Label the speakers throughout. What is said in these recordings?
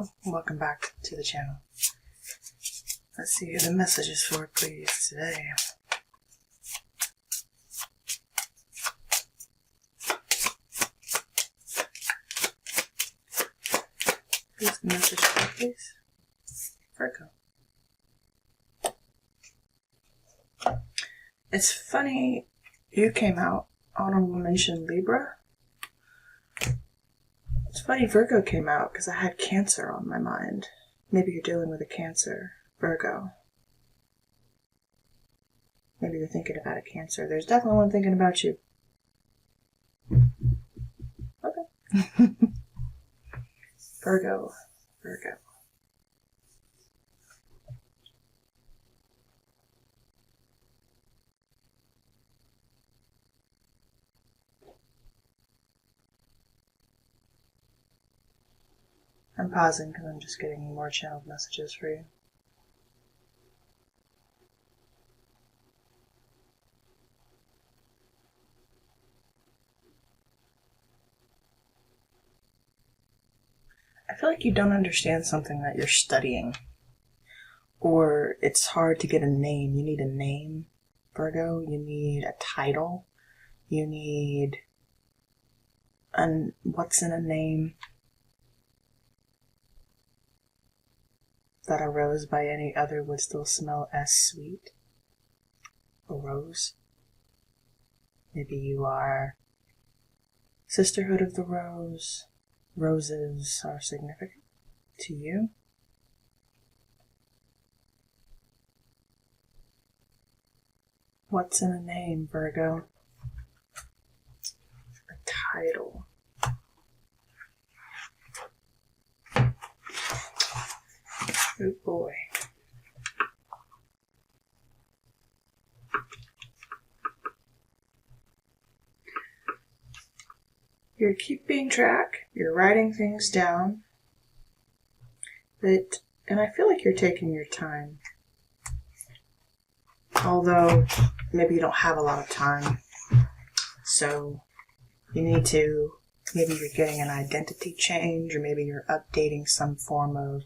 Speaker 1: Virgo, welcome back to the channel. Let's see who the message is for, please, today. Who's the message for, please? Virgo. It's funny, you came out, honorable mention Libra. It's funny Virgo came out because I had Cancer on my mind. Maybe you're dealing with a Cancer, Virgo. Maybe you're thinking about a Cancer. There's definitely one thinking about you. Okay. Virgo. I'm pausing because I'm just getting more channeled messages for you. I feel like you don't understand something that you're studying. Or it's hard to get a name. You need a name, Virgo. You need a title. You need what's in a name? That a rose by any other would still smell as sweet. A rose. Maybe you are Sisterhood of the Rose. Roses are significant to you. What's in a name, Virgo? A title. Oh boy. You're keeping track, you're writing things down, and I feel like you're taking your time. Although, maybe you don't have a lot of time, so you need to, maybe you're getting an identity change, or maybe you're updating some form of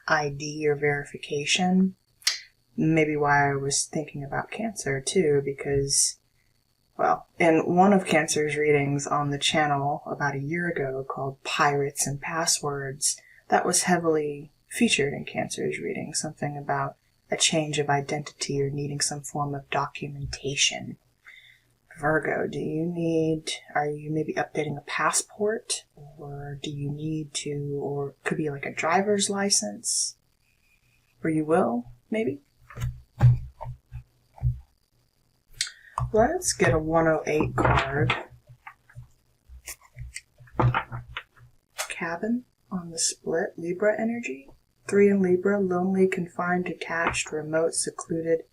Speaker 1: ID or verification. Maybe why I was thinking about Cancer too, because, well, in one of Cancer's readings on the channel about a year ago called Pirates and Passwords, that was heavily featured in Cancer's reading, something about a change of identity or needing some form of documentation. Virgo, are you maybe updating a passport, or do you need to, or it could be like a driver's license, or you will, maybe? Let's get a 108 card. Cabin on the split, Libra energy. 3 in Libra, lonely, confined, detached, remote, secluded,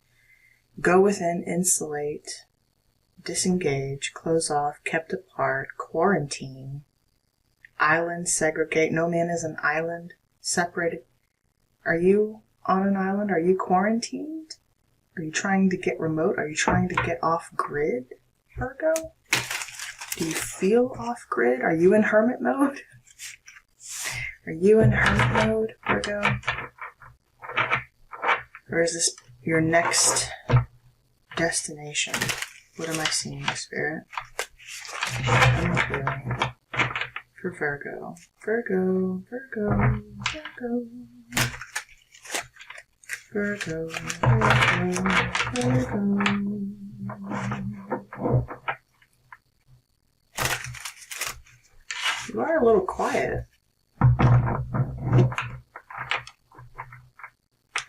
Speaker 1: go within, insulate, disengage, close off, kept apart, quarantine, island, segregate. No man is an island, separated. Are you on an island? Are you quarantined? Are you trying to get remote? Are you trying to get off grid, Virgo? Do you feel off grid? Are you in hermit mode? Are you in hermit mode, Virgo? Or is this your next destination? What am I seeing, Spirit? I'm feeling for Virgo. Virgo. You are a little quiet.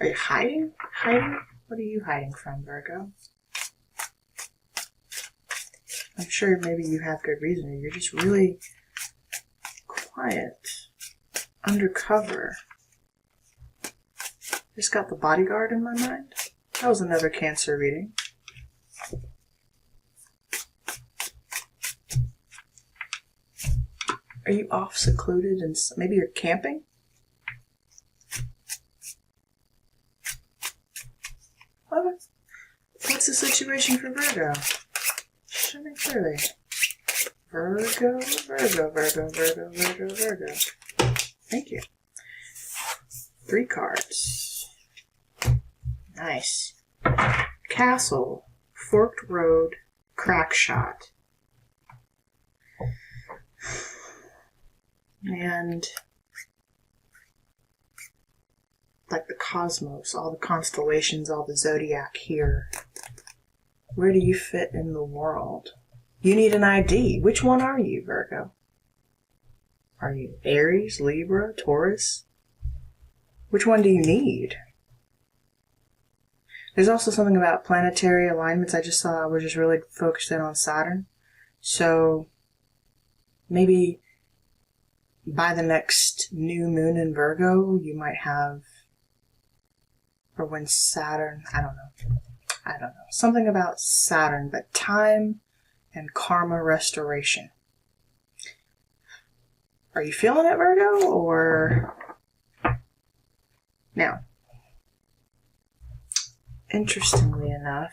Speaker 1: Are you hiding? What are you hiding from, Virgo? I'm sure maybe you have good reason, or you're just really quiet, undercover. Just got the Bodyguard in my mind. That was another Cancer reading. Are you off secluded and maybe you're camping? What's the situation for Virgo? Show me clearly. Virgo. Thank you. 3 cards. Nice. Castle, forked road, crack shot. And like the cosmos, all the constellations, all the zodiac here. Where do you fit in the world? You need an ID. Which one are you, Virgo? Are you Aries, Libra, Taurus? Which one do you need? There's also something about planetary alignments. I just saw I was just really focused in on Saturn. So maybe by the next new moon in Virgo, you might have, or when Saturn, I don't know. Something about Saturn, but time and karma restoration. Are you feeling it, Virgo, or... Now, interestingly enough,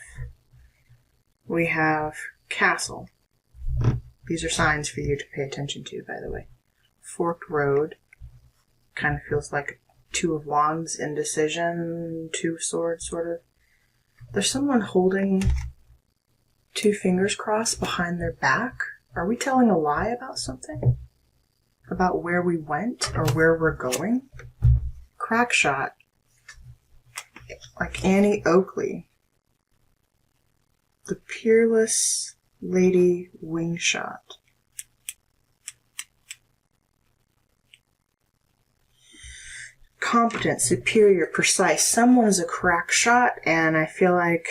Speaker 1: we have Castle. These are signs for you to pay attention to, by the way. Forked road. Kind of feels like 2 of Wands, indecision, 2 of Swords, sort of. There's someone holding 2 fingers crossed behind their back. Are we telling a lie about something? About where we went or where we're going? Crack shot. Like Annie Oakley. The peerless lady wing shot. Competent, superior, precise. Someone is a crack shot, and I feel like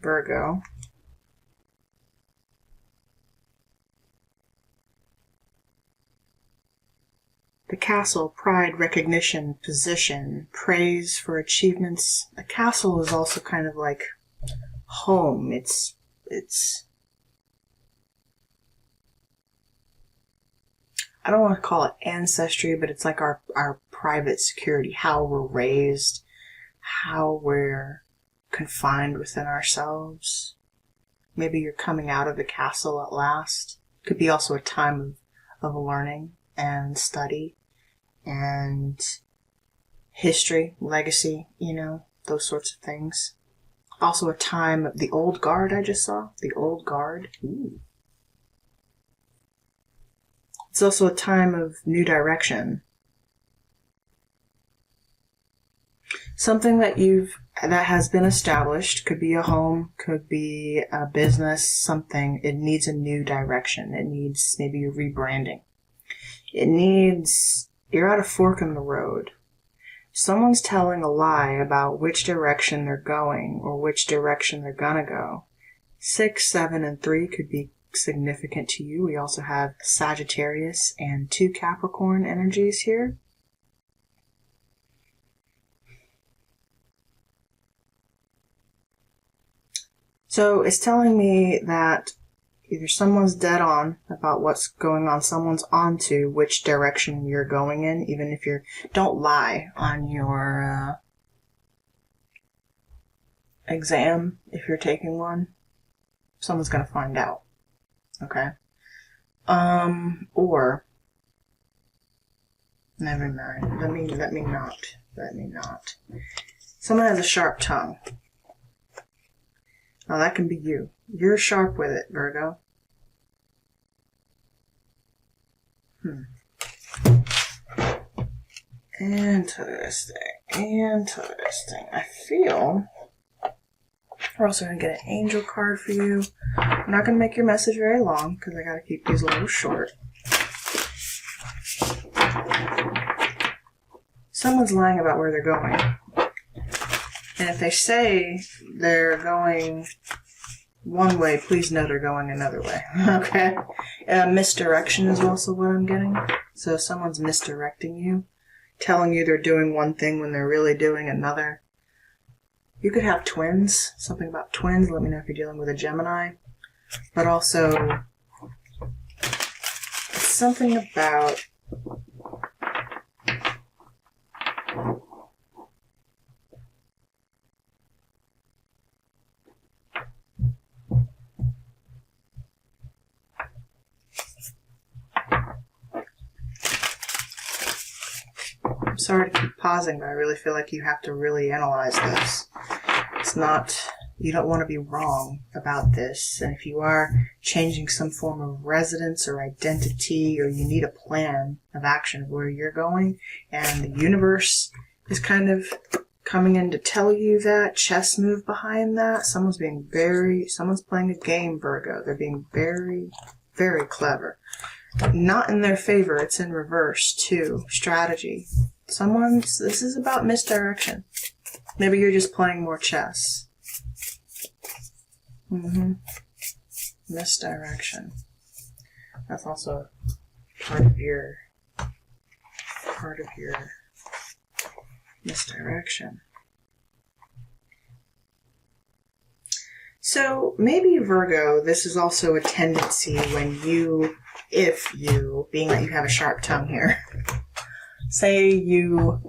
Speaker 1: Virgo. The castle, pride, recognition, position, praise for achievements. A castle is also kind of like home. It's I don't want to call it ancestry, but it's like our private security, how we're raised, how we're confined within ourselves. Maybe you're coming out of the castle at last. Could be also a time of learning and study and history, legacy, those sorts of things. Also a time of the old guard I just saw. The old guard. Ooh. It's also a time of new direction. Something that has been established, could be a home, could be a business, something. It needs a new direction. It needs maybe a rebranding. You're at a fork in the road. Someone's telling a lie about which direction they're going or which direction they're gonna go. 6, 7, and 3 could be significant to you. We also have Sagittarius and 2 Capricorn energies here. So it's telling me that either someone's dead on about what's going on, someone's onto which direction you're going in, even if don't lie on your exam if you're taking one. Someone's going to find out. Okay? Or, never mind. Let me not. Someone has a sharp tongue. Now that can be you. You're sharp with it, Virgo. Interesting. I feel we're also going to get an angel card for you. I'm not going to make your message very long because I got to keep these a little short. Someone's lying about where they're going. And if they say they're going one way, please know they're going another way. Okay? Misdirection is also what I'm getting. So someone's misdirecting you, telling you they're doing one thing when they're really doing another. You could have twins, something about twins. Let me know if you're dealing with a Gemini. But also, something about sorry to keep pausing, but I really feel like you have to really analyze this. It's not, you don't want to be wrong about this. And if you are changing some form of residence or identity, or you need a plan of action of where you're going, and the universe is kind of coming in to tell you that, chess move behind that, someone's playing a game, Virgo. They're being very, very clever. Not in their favor, it's in reverse too. Strategy. This is about misdirection. Maybe you're just playing more chess. Misdirection. That's also part of your misdirection. So maybe Virgo, this is also a tendency when if you, being that you have a sharp tongue here, say you,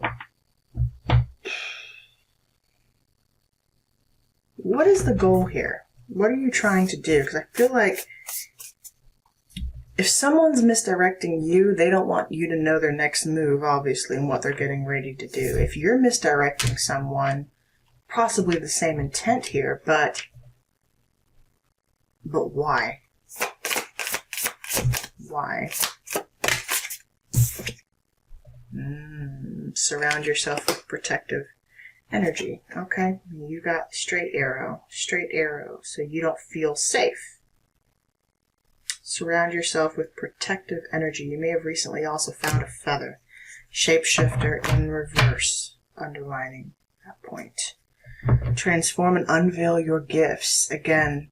Speaker 1: what is the goal here? What are you trying to do? Because I feel like if someone's misdirecting you, they don't want you to know their next move, obviously, and what they're getting ready to do. If you're misdirecting someone, possibly the same intent here, but why? Why? Surround yourself with protective energy. Okay, you got straight arrow, so you don't feel safe. Surround yourself with protective energy. You may have recently also found a feather. Shapeshifter in reverse, underlining that point. Transform and unveil your gifts. Again,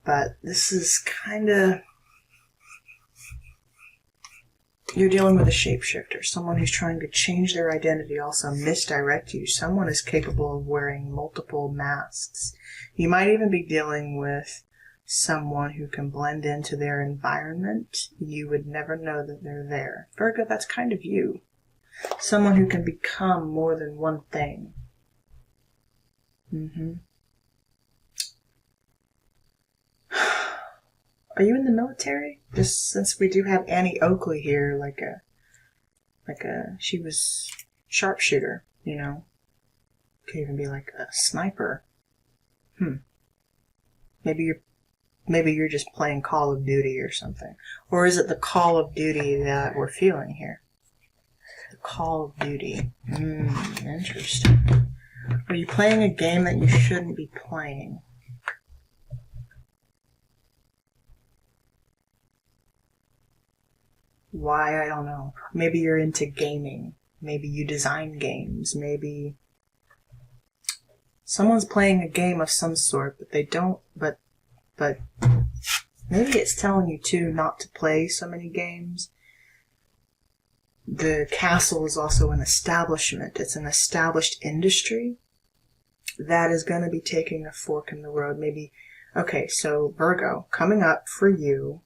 Speaker 1: but this is kind of, you're dealing with a shapeshifter, someone who's trying to change their identity, also misdirect you. Someone is capable of wearing multiple masks. You might even be dealing with someone who can blend into their environment. You would never know that they're there. Virgo, that's kind of you. Someone who can become more than one thing. Are you in the military? Just since we do have Annie Oakley here, she was sharpshooter, you know. Could even be like a sniper. Maybe you're just playing Call of Duty or something. Or is it the Call of Duty that we're feeling here? The Call of Duty. Interesting. Are you playing a game that you shouldn't be playing? Why? I don't know. Maybe you're into gaming. Maybe you design games. Maybe someone's playing a game of some sort, but they don't, but maybe it's telling you too not to play so many games. The castle is also an establishment. It's an established industry that is going to be taking a fork in the road. Maybe, okay, so Virgo, coming up for you,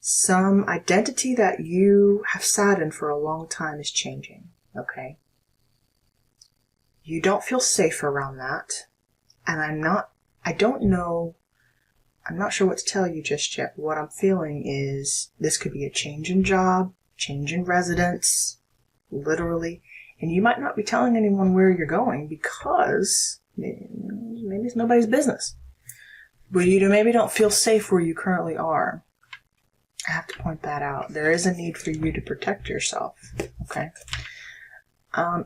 Speaker 1: some identity that you have sat in for a long time is changing, okay? You don't feel safe around that, and I'm not sure what to tell you just yet. What I'm feeling is this could be a change in job, change in residence, literally, and you might not be telling anyone where you're going because maybe it's nobody's business. But you maybe don't feel safe where you currently are. I have to point that out. There is a need for you to protect yourself, okay?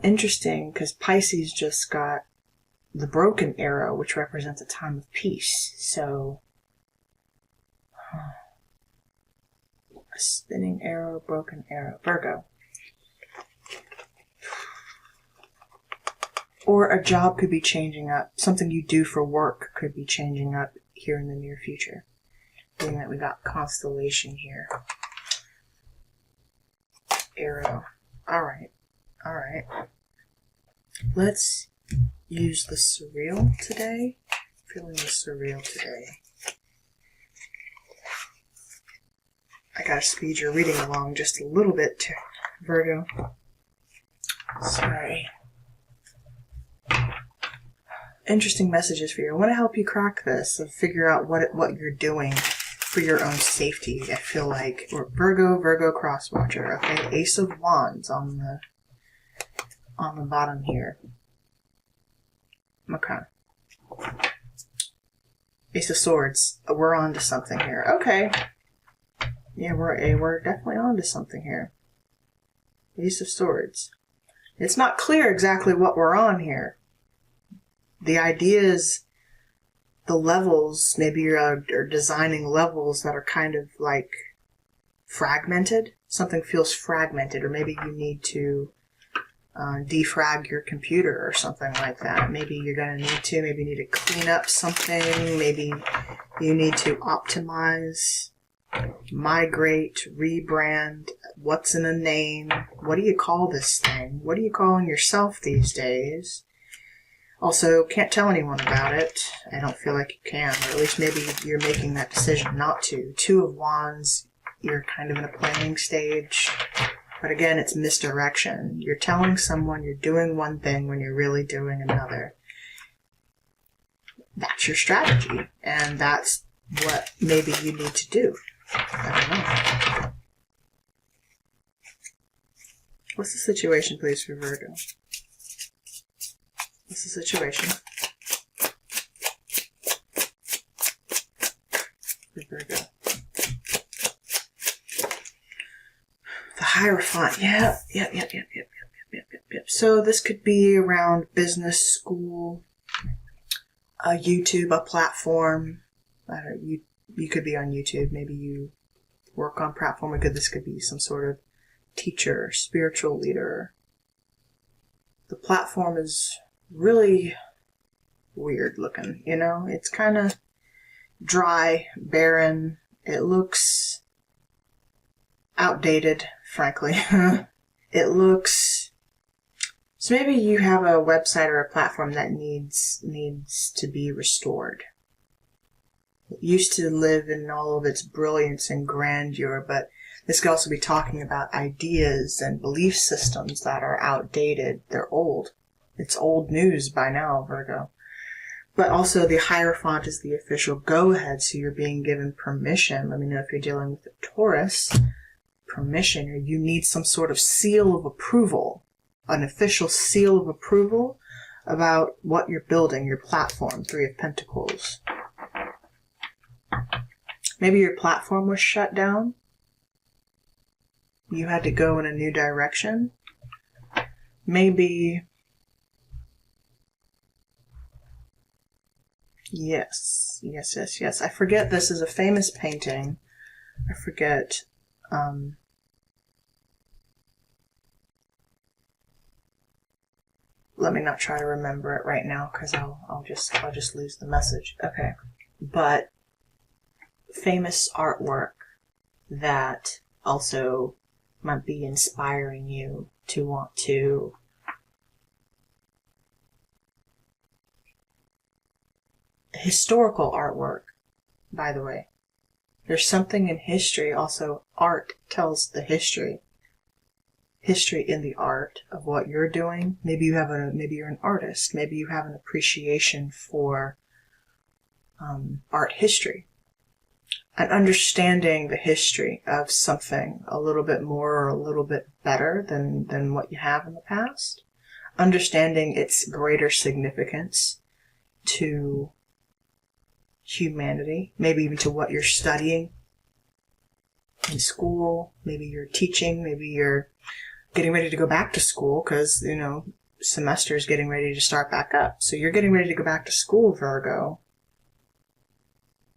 Speaker 1: Interesting, because Pisces just got the broken arrow, which represents a time of peace. So, a spinning arrow, broken arrow. Virgo. Or a job could be changing up. Something you do for work could be changing up here in the near future. Being that we got constellation here. Arrow. Alright. Let's use the surreal today. Feeling the surreal today. I gotta speed your reading along just a little bit, Virgo. Sorry. Interesting messages for you. I want to help you crack this and figure out what you're doing for your own safety. I feel like, or Virgo crosswatcher. Okay, Ace of Wands on the on the bottom here. Okay. Ace of Swords. We're on to something here. Okay. Yeah, we're definitely on to something here. Ace of Swords. It's not clear exactly what we're on here. The idea is the levels, maybe you're designing levels that are kind of like fragmented. Something feels fragmented, or maybe you need to defrag your computer or something like that. Maybe you're going to maybe you need to clean up something. Maybe you need to optimize, migrate, rebrand. What's in a name? What do you call this thing? What are you calling yourself these days? Also, can't tell anyone about it. I don't feel like you can, or at least maybe you're making that decision not to. Two of Wands, you're kind of in a planning stage. But again, it's misdirection. You're telling someone you're doing one thing when you're really doing another. That's your strategy. And that's what maybe you need to do. I don't know. What's the situation, please, for Virgo? What's the situation for Virgo? The Hierophant. Yep. So this could be around business, school, a YouTube, a platform. You could be on YouTube. Maybe you work on platform. This could be some sort of teacher, spiritual leader. The platform is really weird looking, you know? It's kind of dry, barren. It looks outdated, frankly. It looks... So maybe you have a website or a platform that needs to be restored. It used to live in all of its brilliance and grandeur, but this could also be talking about ideas and belief systems that are outdated. They're old. It's old news by now, Virgo. But also the Hierophant is the official go-ahead, so you're being given permission. Let me know if you're dealing with a Taurus. Permission, or you need some sort of seal of approval. An official seal of approval about what you're building, your platform. Three of Pentacles. Maybe your platform was shut down. You had to go in a new direction. Maybe... Yes. I forget, this is a famous painting. I forget. Let me not try to remember it right now, because I'll just lose the message. Okay. But famous artwork that also might be inspiring you to want to historical artwork, by the way. There's something in history, also art tells the history in the art of what you're doing. Maybe you're an artist. Maybe you have an appreciation for art history. And understanding the history of something a little bit more or a little bit better than what you have in the past. Understanding its greater significance to humanity, maybe even to what you're studying in school. Maybe you're teaching, maybe you're getting ready to go back to school because, you know, semester is getting ready to start back up. So you're getting ready to go back to school, Virgo.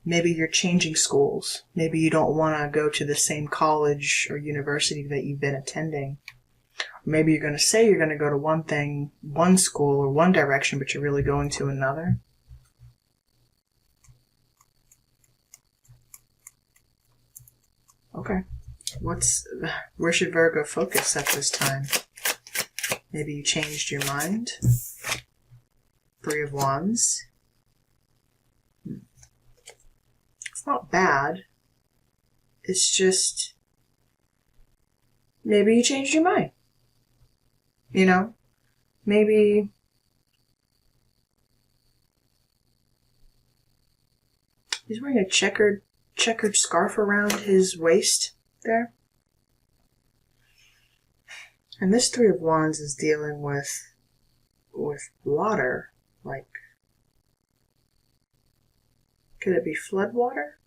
Speaker 1: Maybe you're changing schools. Maybe you don't want to go to the same college or university that you've been attending. Maybe you're going to say you're going to go to one school or one direction, but you're really going to another. Okay. Where should Virgo focus at this time? Maybe you changed your mind. Three of Wands. It's not bad. It's just maybe you changed your mind. You know? Maybe he's wearing a checkered scarf around his waist there. And this Three of Wands is dealing with water. Like, could it be flood water?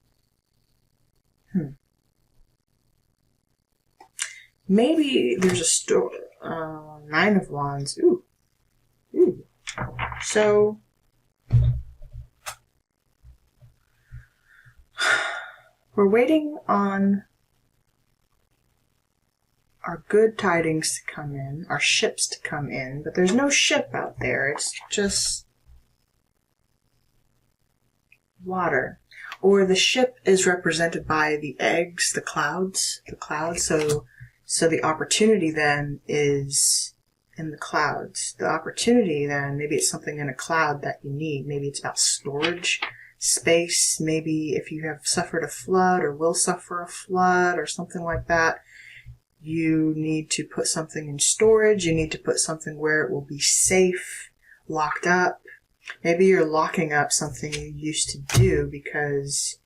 Speaker 1: Maybe there's a story. Nine of Wands. Ooh. So, we're waiting on our good tidings to come in, our ships to come in, but there's no ship out there. It's just water. Or the ship is represented by the eggs, the clouds. So the opportunity then is in the clouds. The opportunity then, maybe it's something in a cloud that you need. Maybe it's about storage, space. Maybe if you have suffered a flood or will suffer a flood or something like that, you need to put something in storage. You need to put something where it will be safe, locked up. Maybe you're locking up something you used to do because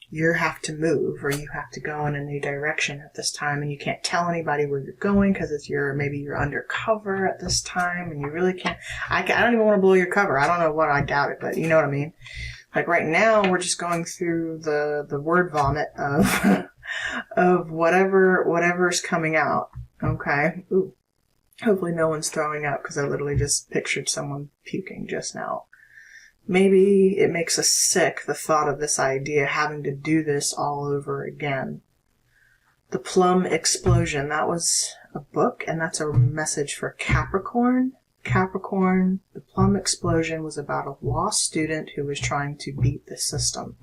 Speaker 1: you have to move or you have to go in a new direction at this time and you can't tell anybody where you're going because maybe you're undercover at this time and you really can't. I don't even want to blow your cover. I don't know what, I doubt it, but you know what I mean? Like right now we're just going through the word vomit of of whatever's coming out. Okay. Ooh. Hopefully no one's throwing up because I literally just pictured someone puking just now. Maybe it makes us sick, the thought of this idea, having to do this all over again. The Plum Explosion, that was a book, and that's a message for Capricorn. Capricorn, the Plum Explosion was about a law student who was trying to beat the system.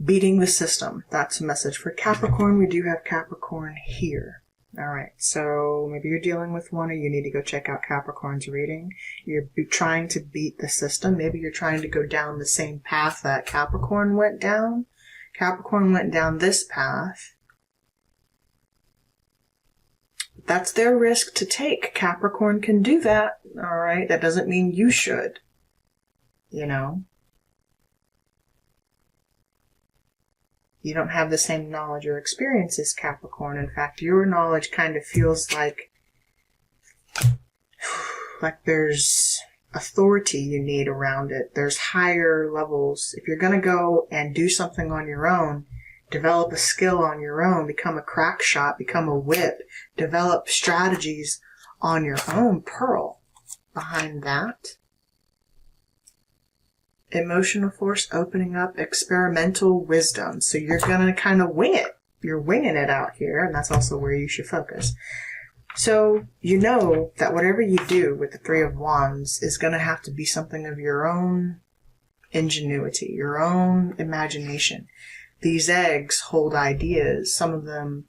Speaker 1: Beating the system, that's a message for Capricorn. We do have Capricorn here. Alright, so maybe you're dealing with one or you need to go check out Capricorn's reading. You're trying to beat the system. Maybe you're trying to go down the same path that Capricorn went down. Capricorn went down this path. That's their risk to take. Capricorn can do that, alright? That doesn't mean you should. You know? You don't have the same knowledge or experience as Capricorn. In fact, your knowledge kind of feels like there's authority you need around it. There's higher levels. If you're going to go and do something on your own, develop a skill on your own, become a crack shot, become a whip, develop strategies on your own, Pearl. Behind that, emotional force opening up, experimental wisdom. So you're going to kind of wing it. You're winging it out here, and that's also where you should focus. So you know that whatever you do with the Three of Wands is going to have to be something of your own ingenuity, your own imagination. These eggs hold ideas. Some of them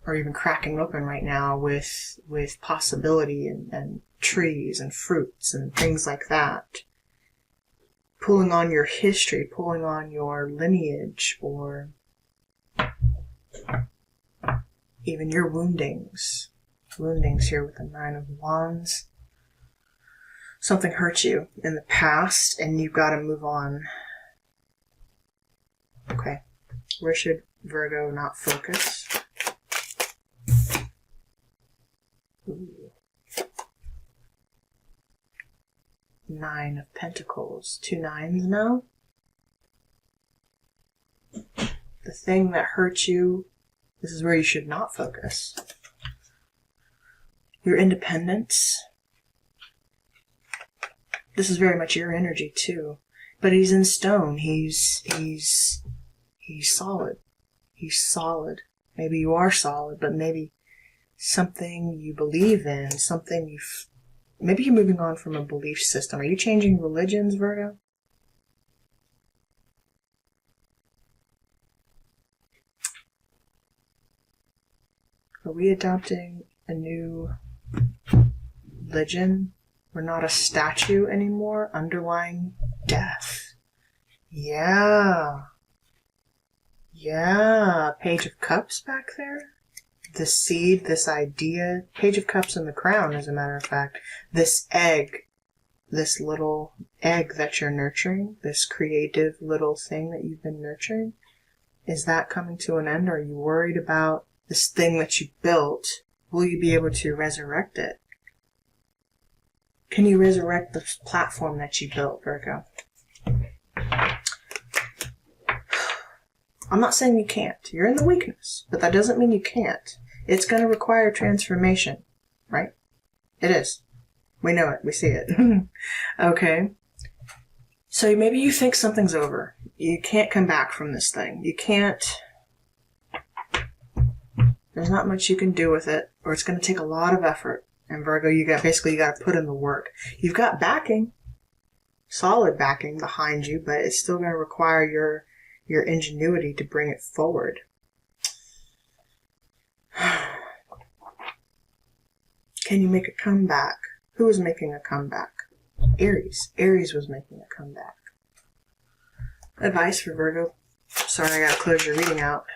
Speaker 1: are even cracking open right now with possibility and trees and fruits and things like that. Pulling on your history, pulling on your lineage, or even your woundings. Woundings here with the Nine of Wands. Something hurt you in the past and you've got to move on. Okay. Where should Virgo not focus? Ooh. Nine of Pentacles. 2 nines now. The thing that hurt you, this is where you should not focus. Your independence. This is very much your energy too. But he's in stone. He's solid. He's solid. Maybe you are solid, but maybe something you believe in, something maybe you're moving on from a belief system. Are you changing religions, Virgo? Are we adopting a new religion? We're not a statue anymore. Underlying death. Yeah. Yeah. Page of Cups back there. The seed, this idea. Page of Cups in the crown, as a matter of fact. This egg. This little egg that you're nurturing. This creative little thing that you've been nurturing. Is that coming to an end? Are you worried about this thing that you built Will you be able to resurrect it? Can you resurrect the platform that you built, Virgo? I'm not saying you can't. You're in the weakness, but that doesn't mean you can't. It's going to require transformation, right? It is. We know it. We see it. Okay. So maybe you think something's over. You can't come back from this thing. You can't. There's not much you can do with it, or it's going to take a lot of effort. And Virgo, you got to put in the work. You've got backing, solid backing behind you, but it's still going to require your ingenuity to bring it forward. Can you make a comeback? Who is making a comeback? Aries. Aries was making a comeback. Advice for Virgo. Sorry, I gotta close your reading out.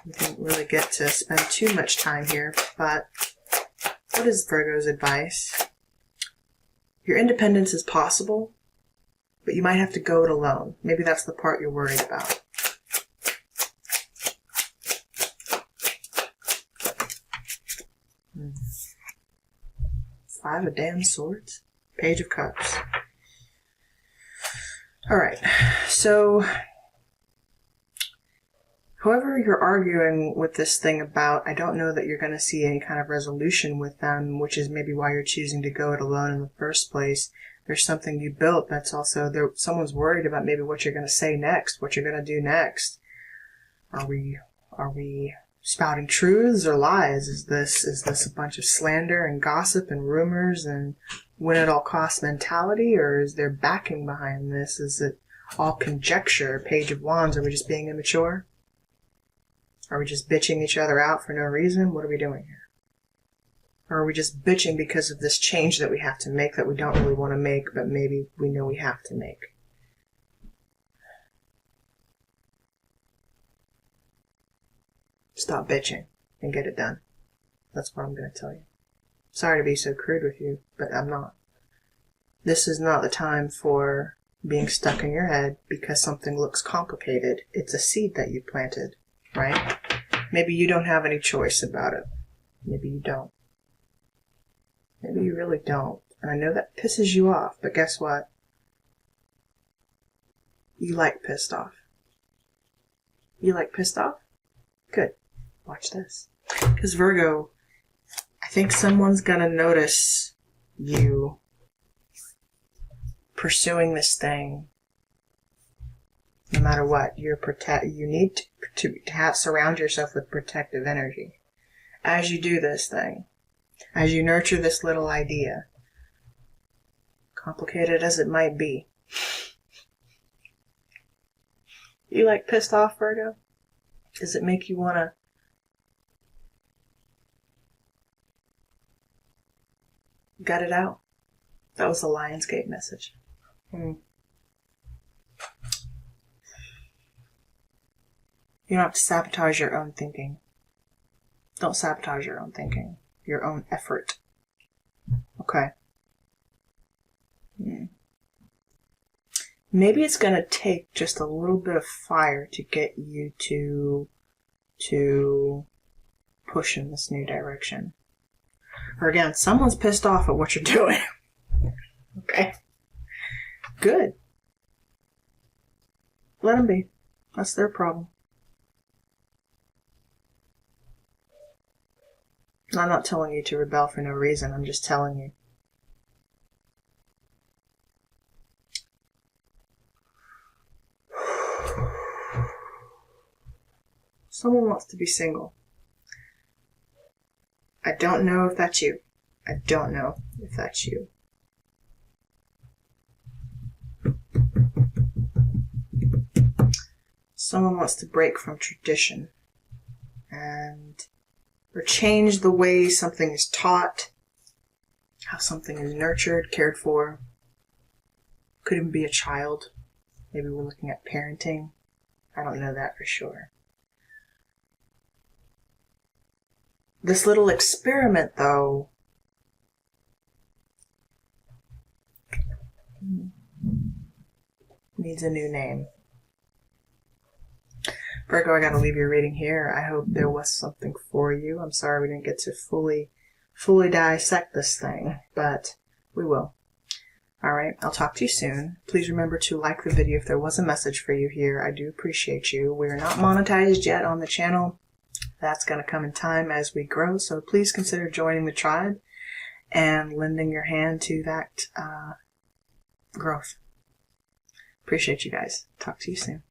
Speaker 1: We didn't really get to spend too much time here, but what is Virgo's advice? Your independence is possible, but you might have to go it alone. Maybe that's the part you're worried about. Five of damn swords. Page of cups. Alright, so whoever you're arguing with this thing about, I don't know that you're going to see any kind of resolution with them, which is maybe why you're choosing to go it alone in the first place. There's something you built that's also there. Someone's worried about maybe what you're going to say next, what you're going to do next. Are we spouting truths or lies? Is this a bunch of slander and gossip and rumors and win at all costs mentality, or is there backing behind this? Is it all conjecture? Page of Wands, are we just being immature? Are we just bitching each other out for no reason? What are we doing here? Or are we just bitching because of this change that we have to make that we don't really want to make, but maybe we know we have to make? Stop bitching and get it done. That's what I'm going to tell you. Sorry to be so crude with you, but I'm not. This is not the time for being stuck in your head because something looks complicated. It's a seed that you planted, right? Maybe you don't have any choice about it. Maybe you don't. Maybe you really don't. And I know that pisses you off, but guess what? You like pissed off. You like pissed off? Good. Watch this. Because Virgo, I think someone's gonna notice you pursuing this thing. No matter what, you need to surround yourself with protective energy. As you do this thing, as you nurture this little idea, complicated as it might be. You like pissed off, Virgo? Does it make you want to gut it out? That was the Lionsgate message. You don't have to sabotage your own thinking. Don't sabotage your own thinking. Your own effort. Okay. Maybe it's going to take just a little bit of fire to get you to push in this new direction. Or again, someone's pissed off at what you're doing. Okay. Good. Let them be. That's their problem. I'm not telling you to rebel for no reason. I'm just telling you. Someone wants to be single. I don't know if that's you. I don't know if that's you. Someone wants to break from tradition or change the way something is taught, how something is nurtured, cared for. Could even be a child. Maybe we're looking at parenting. I don't know that for sure. This little experiment, though, needs a new name. Virgo, I gotta leave your reading here. I hope there was something for you. I'm sorry we didn't get to fully fully dissect this thing, but we will. Alright, I'll talk to you soon. Please remember to like the video if there was a message for you here. I do appreciate you. We're not monetized yet on the channel. That's going to come in time as we grow, so please consider joining the tribe and lending your hand to that growth. Appreciate you guys. Talk to you soon.